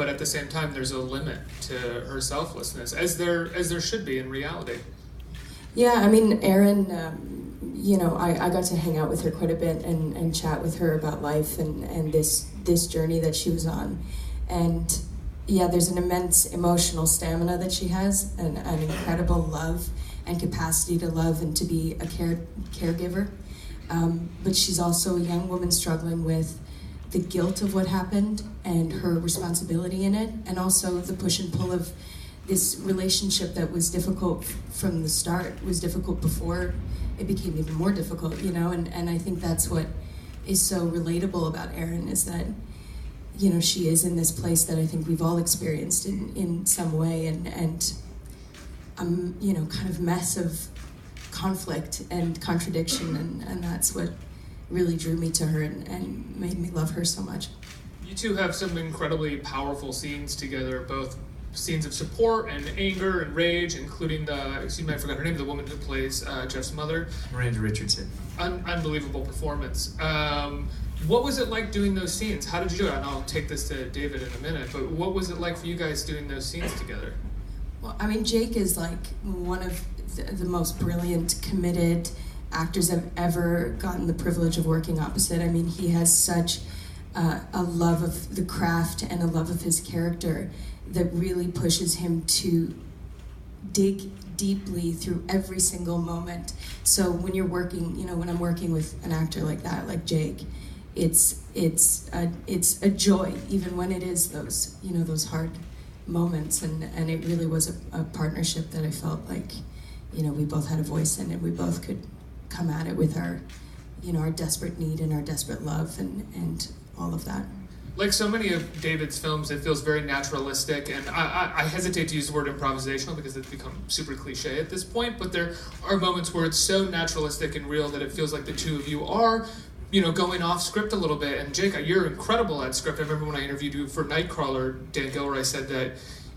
but at the same time, there's a limit to her selflessness, as there should be in reality. Yeah, I mean, Erin, I got to hang out with her quite a bit and chat with her about life and this journey that she was on. And yeah, there's an immense emotional stamina that she has, and an incredible love and capacity to love and to be a caregiver. But she's also a young woman struggling with the guilt of what happened and her responsibility in it, and also the push and pull of this relationship that was difficult from the start, was difficult before it became even more difficult, and I think that's what is so relatable about Erin, is that, she is in this place that I think we've all experienced in some way, and kind of mess of conflict and contradiction, and that's what really drew me to her and made me love her so much. You two have some incredibly powerful scenes together, both scenes of support and anger and rage, including I forgot her name, the woman who plays Jeff's mother. Miranda Richardson. Unbelievable performance. What was it like doing those scenes? How did you do it? And I'll take this to David in a minute, but what was it like for you guys doing those scenes together? Well, I mean, Jake is like one of the most brilliant, committed actors I've ever gotten the privilege of working opposite. I mean, he has such a love of the craft and a love of his character that really pushes him to dig deeply through every single moment. So when you're working, when I'm working with an actor like that, like Jake, it's a joy, even when it is those hard moments, and it really was a partnership that I felt like, we both had a voice in it. We both could come at it with our desperate need and our desperate love and all of that. Like so many of David's films, it feels very naturalistic, and I hesitate to use the word improvisational because it's become super cliche at this point, but there are moments where it's so naturalistic and real that it feels like the two of you are, going off script a little bit. And Jake, you're incredible at script. I remember when I interviewed you for Nightcrawler, Dan Gilroy said that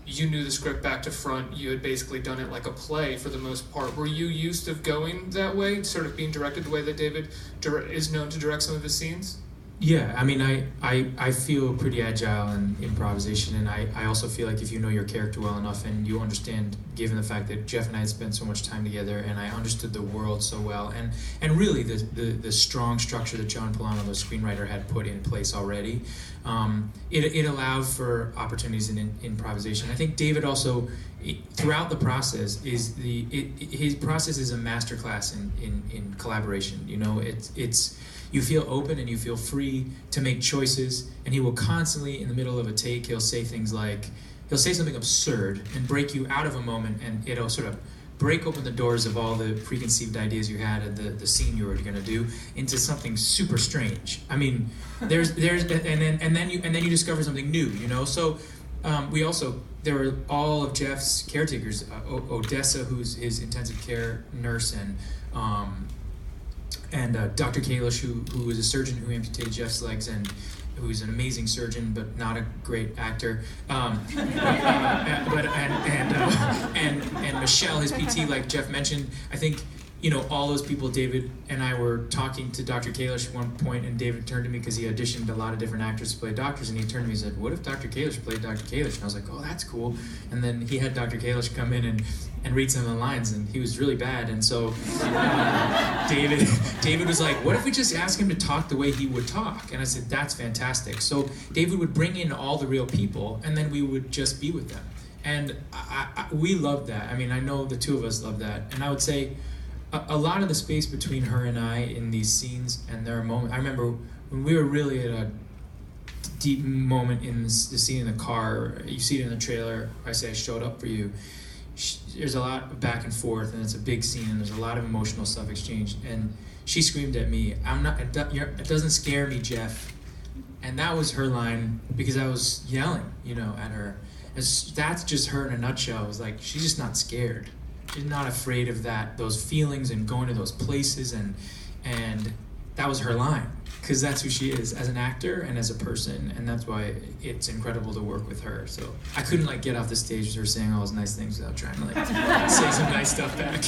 you knew the script back to front. You had basically done it like a play for the most part. Were you used to going that way, sort of being directed the way that David is known to direct some of his scenes? Yeah, I mean, I feel pretty agile in improvisation, and I also feel like if you know your character well enough and you understand, given the fact that Jeff and I had spent so much time together and I understood the world so well, and really the strong structure that John Polano, the screenwriter, had put in place already, it allowed for opportunities in improvisation. I think David also, throughout the process, his process is a masterclass in collaboration. It's you feel open and you feel free to make choices, and he will constantly, in the middle of a take, he'll say something absurd and break you out of a moment, and it'll sort of break open the doors of all the preconceived ideas you had of the scene you were going to do into something super strange. I mean, there you discover something new, So there were all of Jeff's caretakers, Odessa, who's his intensive care nurse, and Dr. Kalish, who was a surgeon who amputated Jeff's legs, and who's an amazing surgeon but not a great actor. And Michelle, his PT, like Jeff mentioned. I think all those people. David and I were talking to Dr. Kalish at one point, and David turned to me because he auditioned a lot of different actors to play doctors, and he turned to me and said, "What if Dr. Kalish played Dr. Kalish?" And I was like, "Oh, that's cool." And then he had Dr. Kalish come in and read some of the lines, and he was really bad. And so David was like, "What if we just ask him to talk the way he would talk?" And I said, "That's fantastic." So David would bring in all the real people, and then we would just be with them. And we loved that. I mean, I know the two of us loved that. And I would say a lot of the space between her and I in these scenes, and there are moments, I remember when we were really at a deep moment in the scene in the car. You see it in the trailer. I say I showed up for you. There's a lot of back and forth, and it's a big scene, and there's a lot of emotional stuff exchanged. And she screamed at me, "It doesn't scare me, Jeff." And that was her line, because I was yelling, at her. That's just her in a nutshell. It was like, she's just not scared. She's not afraid of those feelings and going to those places, and that was her line, because that's who she is as an actor and as a person, and that's why it's incredible to work with her. So I couldn't get off the stage with her saying all those nice things without trying to say some nice stuff back.